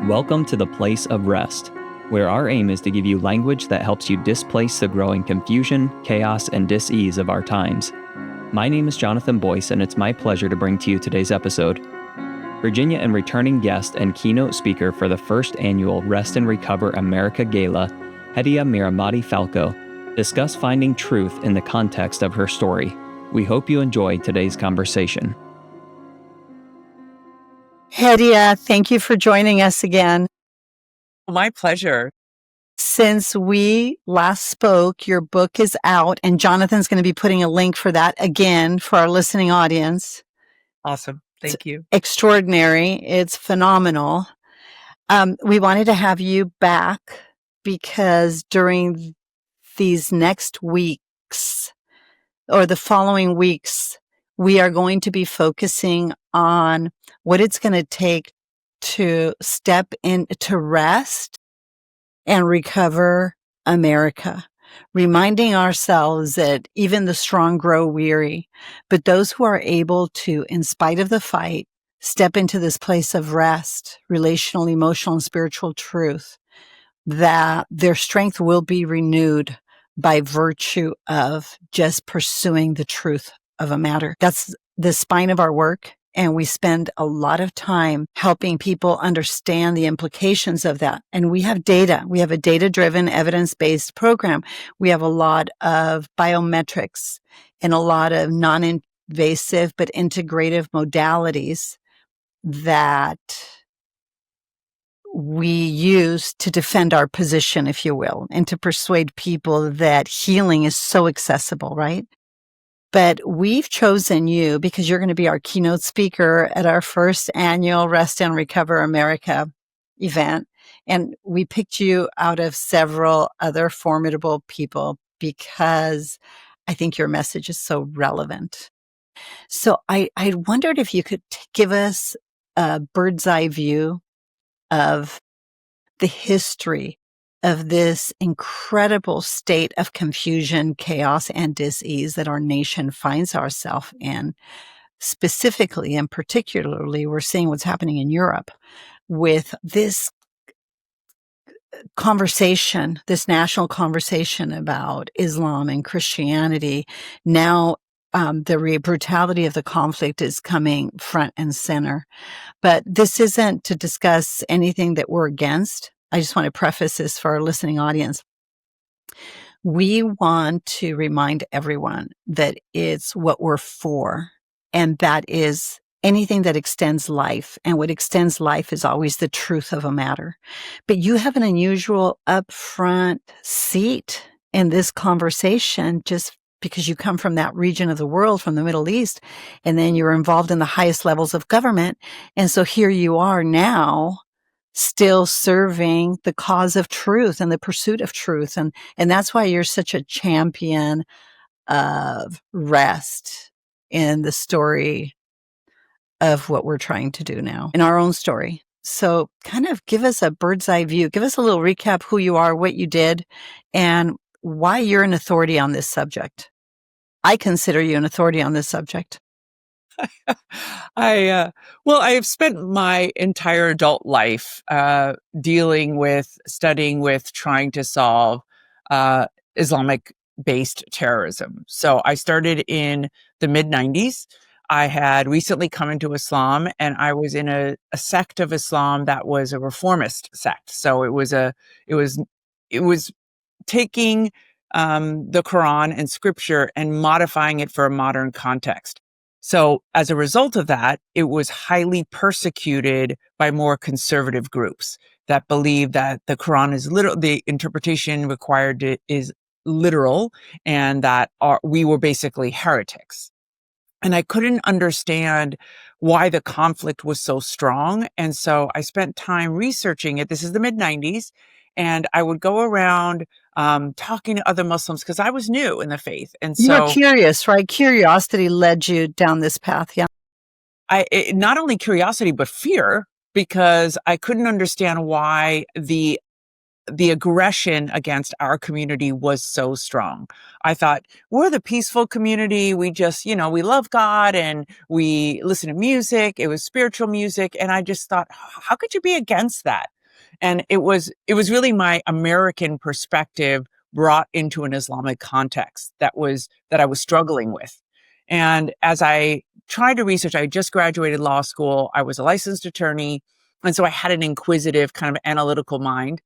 Welcome to the place of rest, where our aim is to give you language that helps you displace the growing confusion, chaos, and dis-ease of our times. My name is Jonathan Boyce, and it's my pleasure to bring to you today's episode. Virginia and returning guest and keynote speaker for the first annual Rest and Recover America Gala, Hedieh Mirahmadi Falco, discuss finding truth in the context of her story. We hope you enjoy today's conversation. Hedieh, thank you for joining us again. My pleasure. Since we last spoke, your book is out, and Jonathan's going to be putting a link for that again for our listening audience. Awesome. Thank you. Extraordinary. It's phenomenal. We wanted to have you back because during these next weeks or the following weeks, we are going to be focusing on what it's going to take to step into rest and recover America, reminding ourselves that even the strong grow weary, but those who are able to, in spite of the fight, step into this place of rest, relational, emotional, and spiritual truth, that their strength will be renewed by virtue of just pursuing the truth of a matter. That's the spine of our work. And we spend a lot of time helping people understand the implications of that. And we have data. We have a data-driven, evidence-based program. We have a lot of biometrics and a lot of non-invasive but integrative modalities that we use to defend our position, if you will, and to persuade people that healing is so accessible, right? But we've chosen you because you're going to be our keynote speaker at our first annual Rest and Recover America event. And we picked you out of several other formidable people because I think your message is so relevant. So I wondered if you could give us a bird's eye view of the history of this incredible state of confusion, chaos, and dis-ease that our nation finds ourselves in. Specifically and particularly, we're seeing what's happening in Europe with this conversation, this national conversation about Islam and Christianity. Now, the brutality of the conflict is coming front and center. But this isn't to discuss anything that we're against. I just want to preface this for our listening audience. We want to remind everyone that it's what we're for, and that is anything that extends life. And what extends life is always the truth of a matter. But you have an unusual upfront seat in this conversation just because you come from that region of the world, from the Middle East, and then you're involved in the highest levels of government. And so here you are now, still serving the cause of truth and the pursuit of truth. And that's why you're such a champion of rest in the story of what we're trying to do now in our own story. So kind of give us a bird's eye view. Give us a little recap who you are, what you did, and why you're an authority on this subject. I consider you an authority on this subject. I've spent my entire adult life dealing with, studying with, trying to solve Islamic-based terrorism. So I started in the mid-90s. I had recently come into Islam, and I was in a sect of Islam that was a reformist sect. So it was taking the Quran and scripture and modifying it for a modern context. So as a result of that, it was highly persecuted by more conservative groups that believe that the Quran is literal, the interpretation required is literal, and that we were basically heretics. And I couldn't understand why the conflict was so strong. And so I spent time researching it. This is the mid-90s. And I would go around talking to other Muslims because I was new in the faith. And so you were curious, right? Curiosity led you down this path. Yeah. Not only curiosity, but fear, because I couldn't understand why the aggression against our community was so strong. I thought, we're the peaceful community. We just, we love God and we listen to music. It was spiritual music. And I just thought, how could you be against that? And it was really my American perspective brought into an Islamic context that I was struggling with. And as I tried to research, I just graduated law school. I was a licensed attorney. And so I had an inquisitive kind of analytical mind.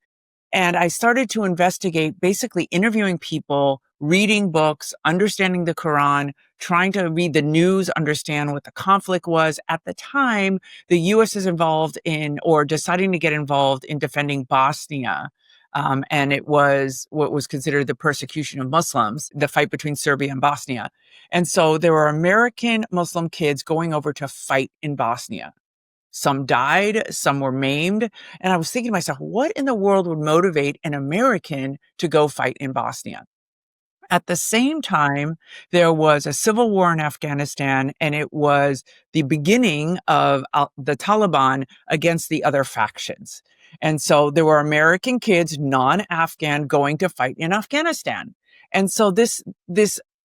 And I started to investigate, basically interviewing people, reading books, understanding the Quran, trying to read the news, understand what the conflict was. At the time, the US is involved in, or deciding to get involved in, defending Bosnia. And it was what was considered the persecution of Muslims, the fight between Serbia and Bosnia. And so there were American Muslim kids going over to fight in Bosnia. Some died, some were maimed. And I was thinking to myself, what in the world would motivate an American to go fight in Bosnia? At the same time, there was a civil war in Afghanistan, and it was the beginning of the Taliban against the other factions. And so there were American kids, non-Afghan, going to fight in Afghanistan. And so this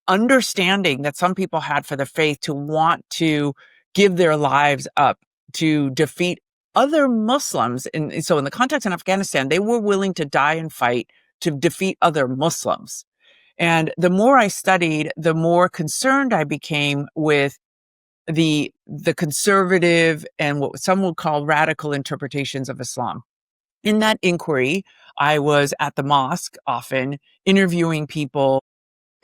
understanding that some people had for the faith to want to give their lives up to defeat other Muslims. And so in the context in Afghanistan, they were willing to die and fight to defeat other Muslims. And the more I studied, the more concerned I became with the conservative and what some would call radical interpretations of Islam. In that inquiry, I was at the mosque often interviewing people.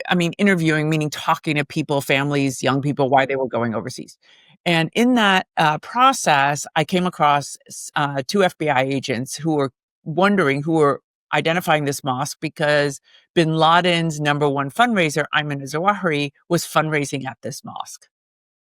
I mean, interviewing, meaning talking to people, families, young people, why they were going overseas. And in that process, I came across two FBI agents who were identifying this mosque because bin Laden's number one fundraiser, Ayman al-Zawahiri, was fundraising at this mosque.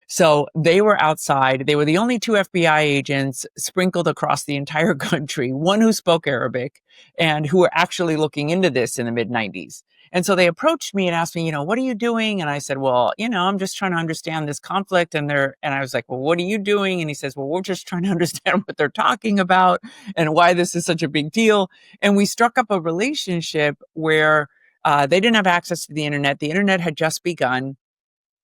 So they were outside. They were the only two FBI agents sprinkled across the entire country, one who spoke Arabic and who were actually looking into this in the mid-90s. And so they approached me and asked me, what are you doing? And I said, well, I'm just trying to understand this conflict. And I was like, well, what are you doing? And he says, well, we're just trying to understand what they're talking about and why this is such a big deal. And we struck up a relationship where they didn't have access to the internet. The internet had just begun.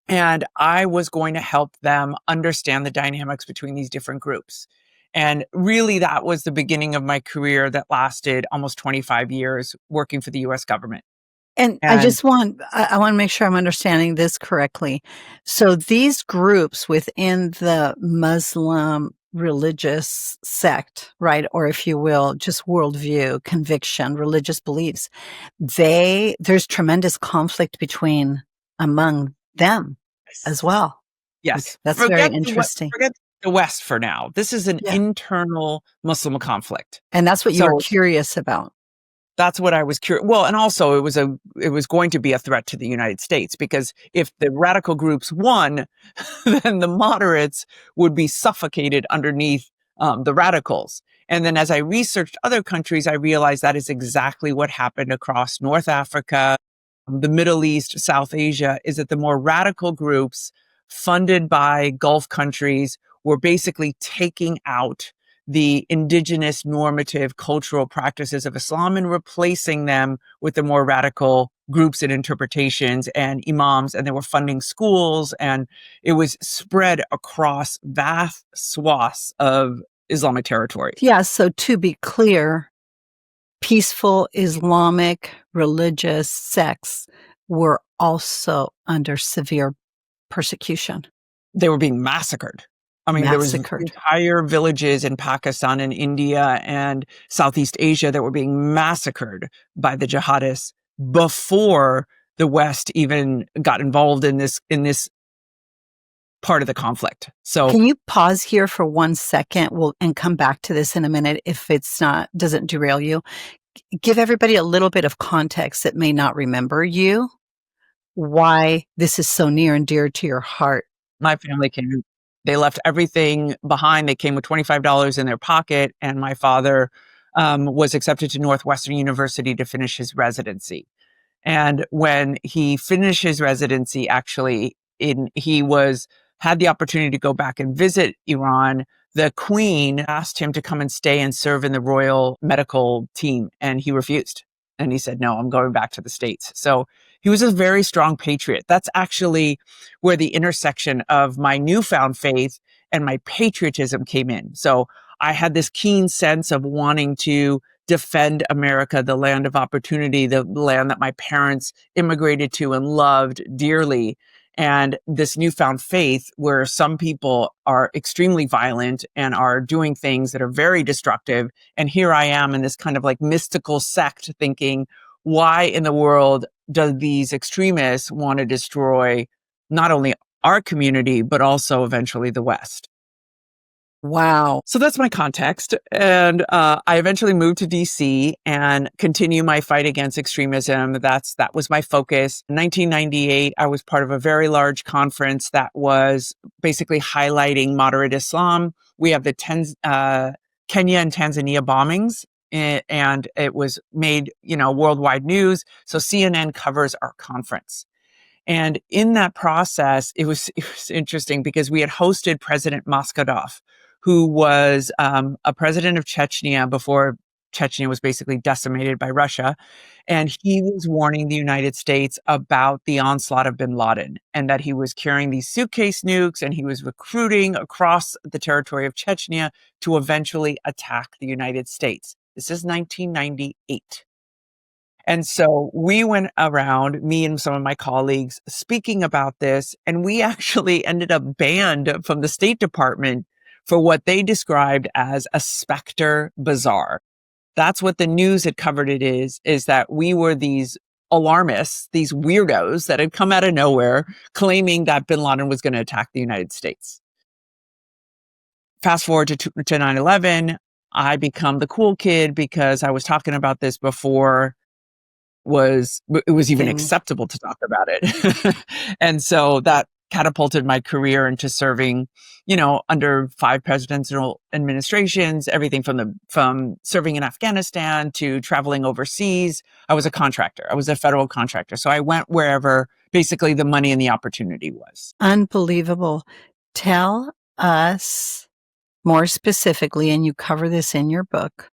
And I was going to help them understand the dynamics between these different groups. And really, that was the beginning of my career that lasted almost 25 years working for the US government. And I want to make sure I'm understanding this correctly. So these groups within the Muslim religious sect, right? Or if you will, just worldview, conviction, religious beliefs, there's tremendous conflict among them as well. Yes. That's very interesting. Forget the West for now. This is an internal Muslim conflict. And that's what you were curious about. That's what I was curious. Well, and also it was going to be a threat to the United States, because if the radical groups won, then the moderates would be suffocated underneath the radicals. And then as I researched other countries, I realized that is exactly what happened across North Africa, the Middle East, South Asia, is that the more radical groups funded by Gulf countries were basically taking out the indigenous normative cultural practices of Islam and replacing them with the more radical groups and interpretations and imams, and they were funding schools, and it was spread across vast swaths of Islamic territory. Yeah, so to be clear, peaceful Islamic religious sects were also under severe persecution. They were being massacred. I mean, there was entire villages in Pakistan and India and Southeast Asia that were being massacred by the jihadists before the West even got involved in this part of the conflict. So can you pause here for 1 second? And come back to this in a minute if doesn't derail you. Give everybody a little bit of context that may not remember why this is so near and dear to your heart. My family came. They left everything behind. They came with $25 in their pocket, and my father was accepted to Northwestern University to finish his residency. And when he finished his residency, actually, he had the opportunity to go back and visit Iran. The Queen asked him to come and stay and serve in the royal medical team, and he refused. And he said, no, I'm going back to the States. So he was a very strong patriot. That's actually where the intersection of my newfound faith and my patriotism came in. So I had this keen sense of wanting to defend America, the land of opportunity, the land that my parents immigrated to and loved dearly. And this newfound faith where some people are extremely violent and are doing things that are very destructive. And here I am in this kind of like mystical sect thinking, why in the world do these extremists want to destroy not only our community, but also eventually the West? Wow. So that's my context. And I eventually moved to DC and continue my fight against extremism. That was my focus. In 1998, I was part of a very large conference that was basically highlighting moderate Islam. We have the Kenya and Tanzania bombings, and it was made, worldwide news. So CNN covers our conference. And in that process, it was interesting because we had hosted President Moskadov, who was a president of Chechnya before Chechnya was basically decimated by Russia. And he was warning the United States about the onslaught of bin Laden and that he was carrying these suitcase nukes and he was recruiting across the territory of Chechnya to eventually attack the United States. This is 1998. And so we went around, me and some of my colleagues, speaking about this, and we actually ended up banned from the State Department for what they described as a specter bazaar. That's what the news had covered it is that we were these alarmists, these weirdos that had come out of nowhere claiming that bin Laden was going to attack the United States. Fast forward to 9/11, I become the cool kid because I was talking about this before it was even acceptable to talk about it. And so that catapulted my career into serving, under 5 presidential administrations, everything from serving in Afghanistan to traveling overseas. I was a contractor. I was a federal contractor. So I went wherever basically the money and the opportunity was. Unbelievable. Tell us more specifically, and you cover this in your book,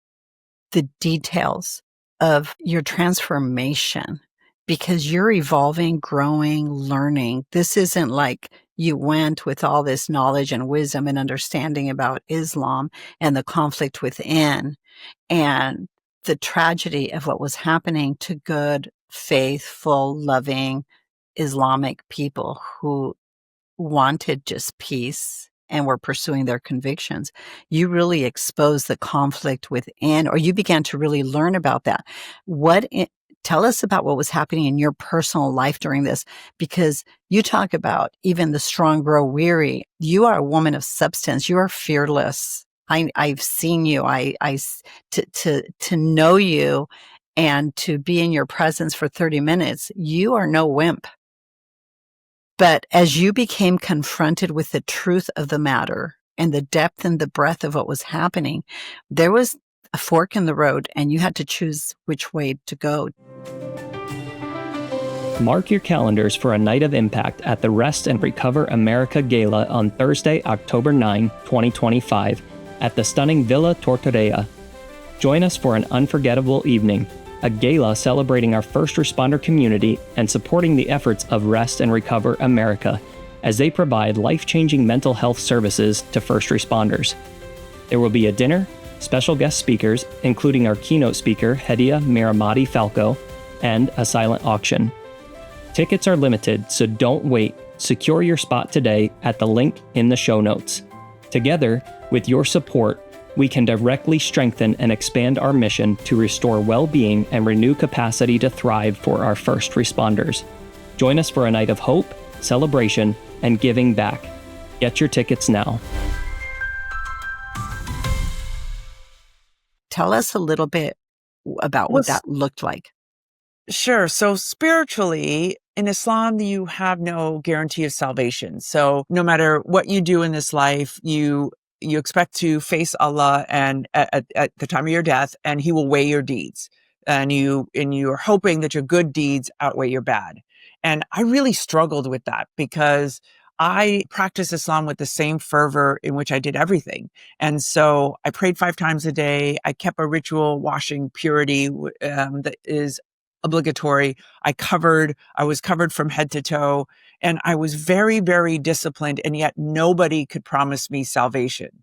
the details of your transformation, because you're evolving, growing, learning. This isn't like you went with all this knowledge and wisdom and understanding about Islam and the conflict within and the tragedy of what was happening to good, faithful, loving Islamic people who wanted just peace and were pursuing their convictions. You really exposed the conflict within, or you began to really learn about that. Tell us about what was happening in your personal life during this, because you talk about even the strong grow weary. You are a woman of substance. You are fearless. I've seen you. To know you and to be in your presence for 30 minutes, you are no wimp. But as you became confronted with the truth of the matter and the depth and the breadth of what was happening, there was a fork in the road and you had to choose which way to go. Mark your calendars for a night of impact at the Rest and Recover America Gala on Thursday, October 9, 2025, at the stunning Villa Tortorella. Join us for an unforgettable evening, a gala celebrating our first responder community and supporting the efforts of Rest and Recover America as they provide life-changing mental health services to first responders. There will be a dinner, special guest speakers, including our keynote speaker, Hedieh Mirahmadi Falco, and a silent auction. Tickets are limited, so don't wait. Secure your spot today at the link in the show notes. Together, with your support, we can directly strengthen and expand our mission to restore well-being and renew capacity to thrive for our first responders. Join us for a night of hope, celebration, and giving back. Get your tickets now. Tell us a little bit about what that looked like. Sure. So spiritually, in Islam, you have no guarantee of salvation. So no matter what you do in this life, you expect to face Allah and at the time of your death, and He will weigh your deeds. And you are hoping that your good deeds outweigh your bad. And I really struggled with that because I practiced Islam with the same fervor in which I did everything. And so I prayed 5 times a day. I kept a ritual washing purity that is obligatory. I was covered from head to toe, and I was very, very disciplined, and yet nobody could promise me salvation.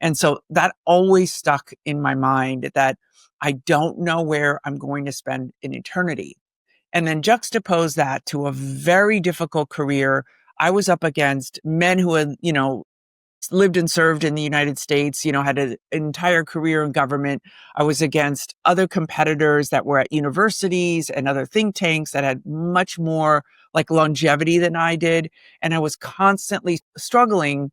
And so that always stuck in my mind, that I don't know where I'm going to spend an eternity. And then juxtapose that to a very difficult career. I was up against men who had, lived and served in the United States, had an entire career in government. I was against other competitors that were at universities and other think tanks that had much more like longevity than I did. And I was constantly struggling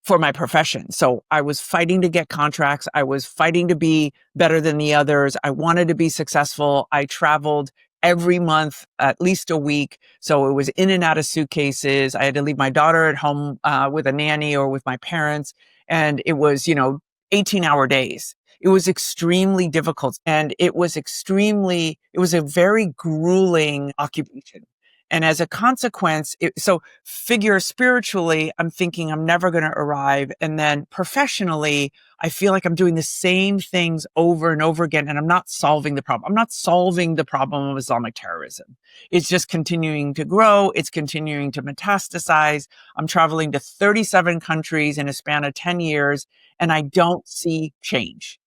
for my profession. So I was fighting to get contracts. I was fighting to be better than the others. I wanted to be successful. I traveled every month, at least a week. So it was in and out of suitcases. I had to leave my daughter at home with a nanny or with my parents. And it was, 18-hour days. It was extremely difficult. And it was a very grueling occupation. And as a consequence, so figure spiritually, I'm thinking I'm never going to arrive. And then professionally, I feel like I'm doing the same things over and over again, and I'm not solving the problem. I'm not solving the problem of Islamic terrorism. It's just continuing to grow. It's continuing to metastasize. I'm traveling to 37 countries in a span of 10 years, and I don't see change.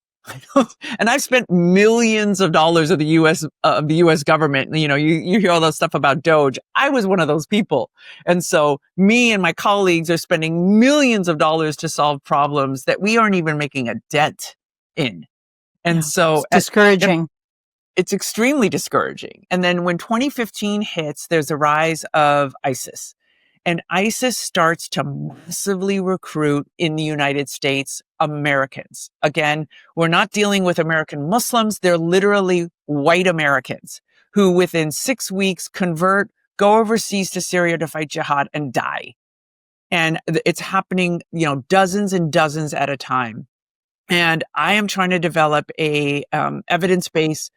And I've spent millions of dollars of the U.S. government. You hear all that stuff about Doge. I was one of those people. And so me and my colleagues are spending millions of dollars to solve problems that we aren't even making a dent in. And Yeah, so it's discouraging. It's extremely discouraging. And then when 2015 hits, there's a rise of ISIS. And ISIS starts to massively recruit in the United States Americans. Again, we're not dealing with American Muslims. They're literally white Americans who within 6 weeks convert, go overseas to Syria to fight jihad and die. And it's happening, dozens and dozens at a time. And I am trying to develop a evidence-based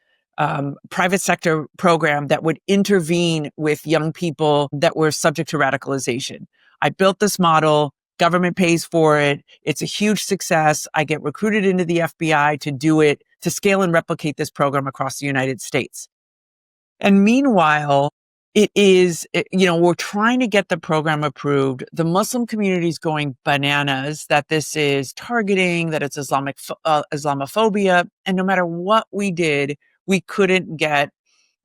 private sector program that would intervene with young people that were subject to radicalization. I built this model. Government pays for it. It's a huge success. I get recruited into the FBI to do it, to scale and replicate this program across the United States. And meanwhile, we're trying to get the program approved. The Muslim community is going bananas that this is targeting, that it's Islamophobia. And no matter what we did, we couldn't get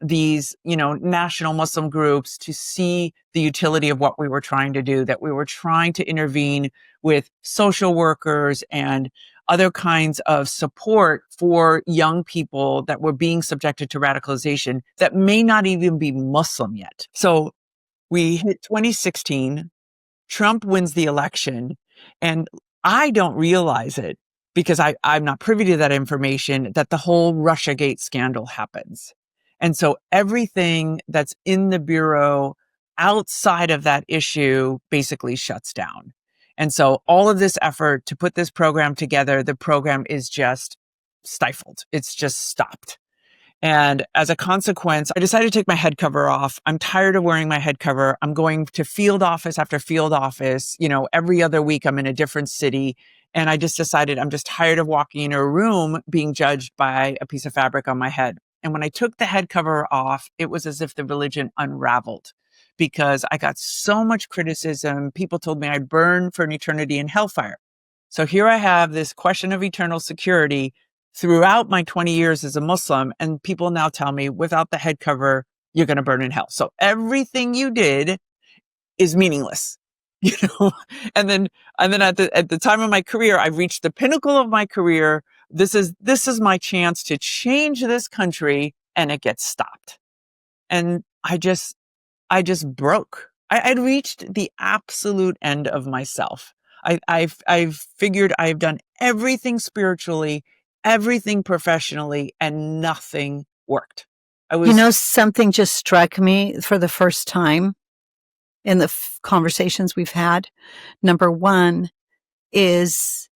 these, national Muslim groups to see the utility of what we were trying to do, that we were trying to intervene with social workers and other kinds of support for young people that were being subjected to radicalization that may not even be Muslim yet. So we hit 2016, Trump wins the election, and I don't realize it because I'm not privy to that information, that the whole Russiagate scandal happens. And so everything that's in the Bureau outside of that issue basically shuts down. And so all of this effort to put this program together, the program is just stifled. It's just stopped. And as a consequence, I decided to take my head cover off. I'm tired of wearing my head cover. I'm going to field office after field office. Every other week I'm in a different city. And I just decided I'm just tired of walking in a room being judged by a piece of fabric on my head. And when I took the head cover off, it was as if the religion unraveled because I got so much criticism. People told me I'd burn for an eternity in hellfire. So here I have this question of eternal security throughout my 20 years as a Muslim, and people now tell me without the head cover, you're going to burn in hell. So everything you did is meaningless, and then at the time of my career, I've reached the pinnacle of my career. This is my chance to change this country, and it gets stopped. And I just broke. I'd reached the absolute end of myself. I've figured I've done everything spiritually, everything professionally, and nothing worked. Something just struck me for the first time in the conversations we've had. Number one is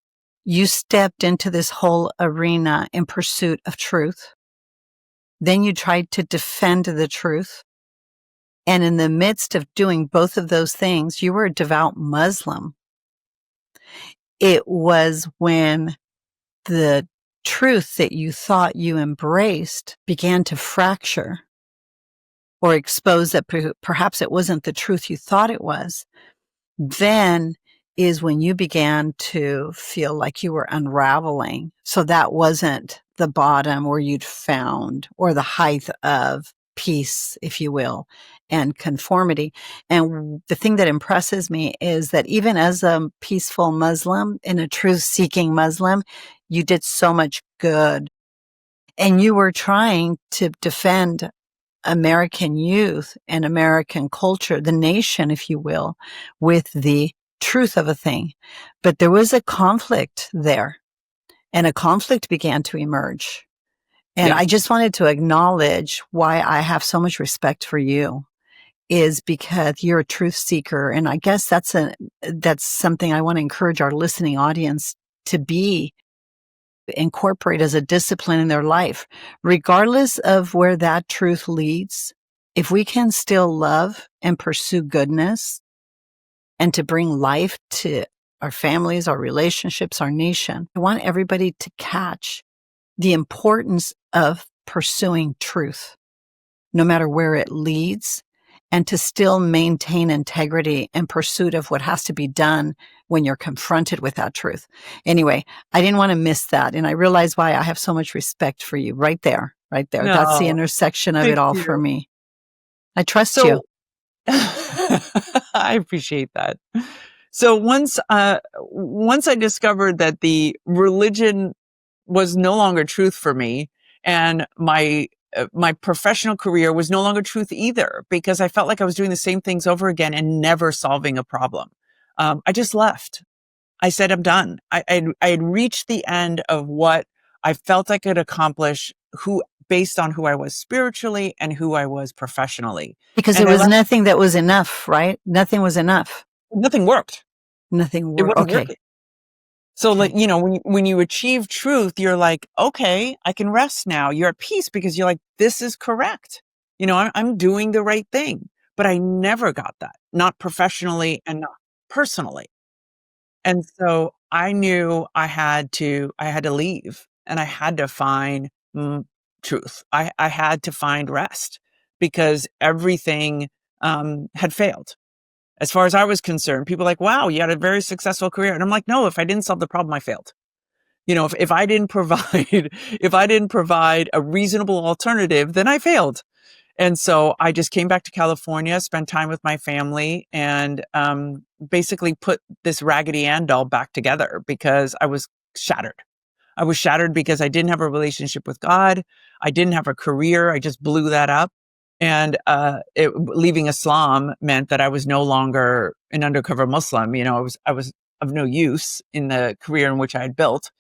you stepped into this whole arena in pursuit of truth. Then you tried to defend the truth. And in the midst of doing both of those things, you were a devout Muslim. It was when the truth that you thought you embraced began to fracture or expose that perhaps it wasn't the truth you thought it was. Then is when you began to feel like you were unraveling. So that wasn't the bottom where you'd found, or the height of peace, if you will, and conformity. And the thing that impresses me is that even as a peaceful Muslim and a truth-seeking Muslim, you did so much good. And you were trying to defend American youth and American culture, the nation, if you will, with the truth of a thing. But there was a conflict there, and a conflict began to emerge. And Yeah. I just wanted to acknowledge why I have so much respect for you, is because you're a truth seeker. And I guess that's something I want to encourage our listening audience to incorporate as a discipline in their life, regardless of where that truth leads. If we can still love and pursue goodness and to bring life to our families, our relationships, our nation, I want everybody to catch the importance of pursuing truth, no matter where it leads, and to still maintain integrity and pursuit of what has to be done when you're confronted with that truth. Anyway, I didn't want to miss that. And I realize why I have so much respect for you right there, right there. That's the No, intersection of it thank all for you. me. I trust you. So I appreciate that. So once I discovered that the religion was no longer truth for me, and my professional career was no longer truth either, because I felt like I was doing the same things over again and never solving a problem. I just left. I said, I'm done. I had reached the end of what I felt I could accomplish, based on who I was spiritually and who I was professionally. Because And there I was left. nothing that was enough, right? Nothing was enough. Nothing worked. Nothing It were wasn't okay. working. So, like, Okay. when you achieve truth, you're like, okay, I can rest now. You're at peace because you're like, this is correct. I'm doing the right thing. But I never got that, not professionally and not personally. And so I knew I had to leave, and I had to find truth. I had to find rest, because everything had failed. As far as I was concerned, people were like, wow, you had a very successful career. And I'm like, no, if I didn't solve the problem, I failed. If I didn't provide, if I didn't provide a reasonable alternative, then I failed. And so I just came back to California, spent time with my family, and basically put this Raggedy Ann doll back together, because I was shattered. I was shattered because I didn't have a relationship with God. I didn't have a career. I just blew that up. And leaving Islam meant that I was no longer an undercover Muslim. I was of no use in the career in which I had built.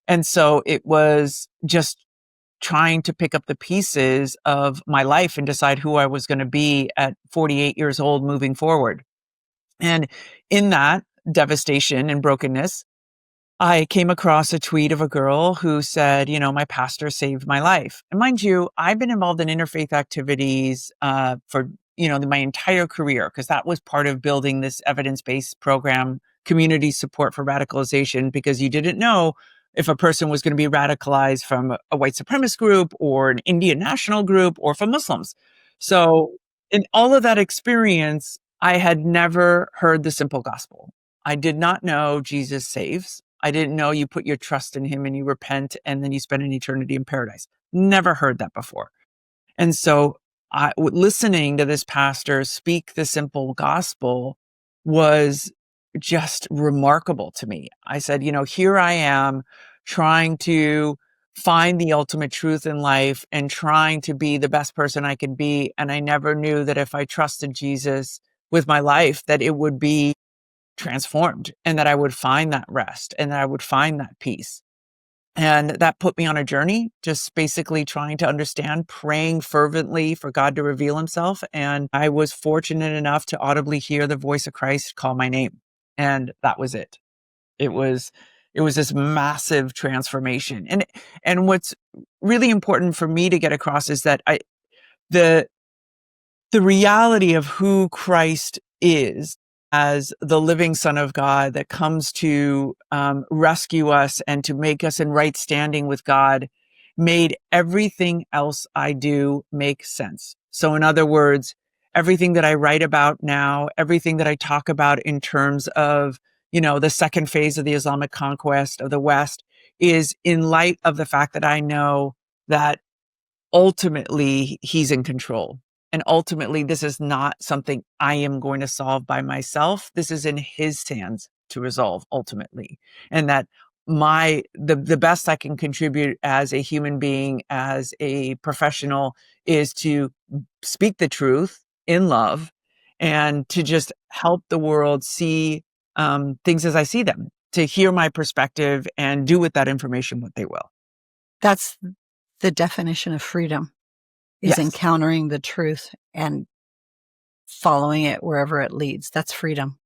And so it was just trying to pick up the pieces of my life and decide who I was going to be at 48 years old moving forward. And in that devastation and brokenness, I came across a tweet of a girl who said, my pastor saved my life. And mind you, I've been involved in interfaith activities for, my entire career, because that was part of building this evidence-based program, community support for radicalization, because you didn't know if a person was going to be radicalized from a white supremacist group or an Indian national group or from Muslims. So in all of that experience, I had never heard the simple gospel. I did not know Jesus saves. I didn't know you put your trust in him and you repent and then you spend an eternity in paradise. Never heard that before. And so listening to this pastor speak the simple gospel was just remarkable to me. I said, here I am trying to find the ultimate truth in life and trying to be the best person I could be. And I never knew that if I trusted Jesus with my life, that it would be transformed, and that I would find that rest, and that I would find that peace. And that put me on a journey, just basically trying to understand, praying fervently for God to reveal himself. And I was fortunate enough to audibly hear the voice of Christ call my name. And that was it. It was, it was this massive transformation. And what's really important for me to get across is that the, the reality of who Christ is as the living Son of God that comes to rescue us and to make us in right standing with God made everything else I do make sense. So in other words, everything that I write about now, everything that I talk about in terms of, the second phase of the Islamic conquest of the West, is in light of the fact that I know that ultimately he's in control. And ultimately, this is not something I am going to solve by myself. This is in his hands to resolve ultimately. And that the best I can contribute as a human being, as a professional, is to speak the truth in love and to just help the world see things as I see them, to hear my perspective and do with that information what they will. That's the definition of freedom, is Yes. encountering the truth and following it wherever it leads. That's freedom.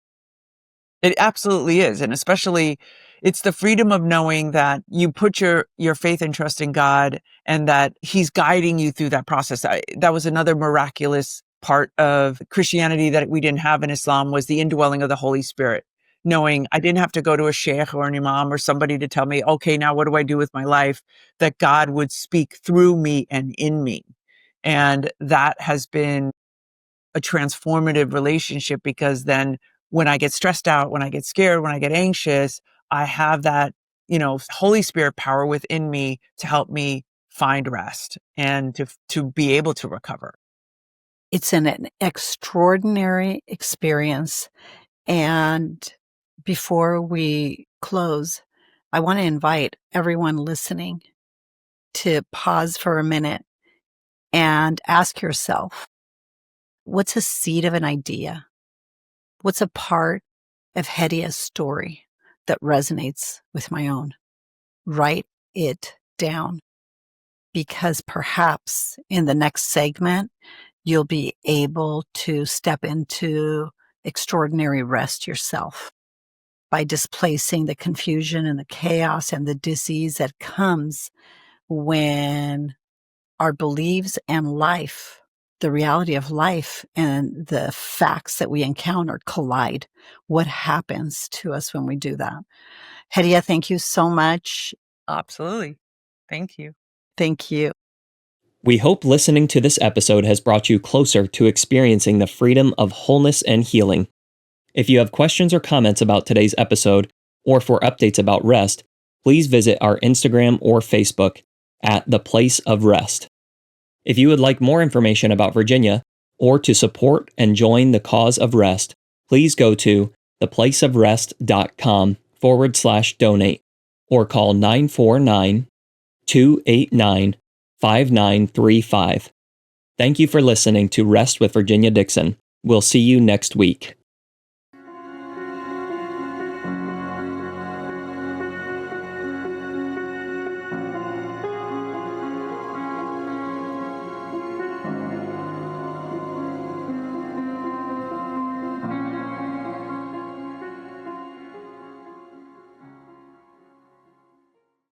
It absolutely is. And especially it's the freedom of knowing that you put your faith and trust in God and that he's guiding you through that process. That was another miraculous part of Christianity that we didn't have in Islam, was the indwelling of the Holy Spirit. Knowing I didn't have to go to a sheikh or an imam or somebody to tell me, okay, now what do I do with my life? That God would speak through me and in me. And that has been a transformative relationship, because then when I get stressed out, when I get scared, when I get anxious, I have that, Holy Spirit power within me to help me find rest and to be able to recover. It's an extraordinary experience. And before we close, I want to invite everyone listening to pause for a minute and ask yourself, what's a seed of an idea? What's a part of Hedieh's story that resonates with my own? Write it down, because perhaps in the next segment, you'll be able to step into extraordinary rest yourself by displacing the confusion and the chaos and the disease that comes when our beliefs and life, the reality of life and the facts that we encounter collide. What happens to us when we do that? Hedieh, thank you so much. Absolutely. Thank you. Thank you. We hope listening to this episode has brought you closer to experiencing the freedom of wholeness and healing. If you have questions or comments about today's episode, or for updates about R.E.S.T, please visit our Instagram or Facebook at The Place of R.E.S.T. If you would like more information about Virginia, or to support and join the cause of R.E.S.T, please go to theplaceofrest.com/donate or call 949-289-5935. Thank you for listening to Rest with Virginia Dixon. We'll see you next week.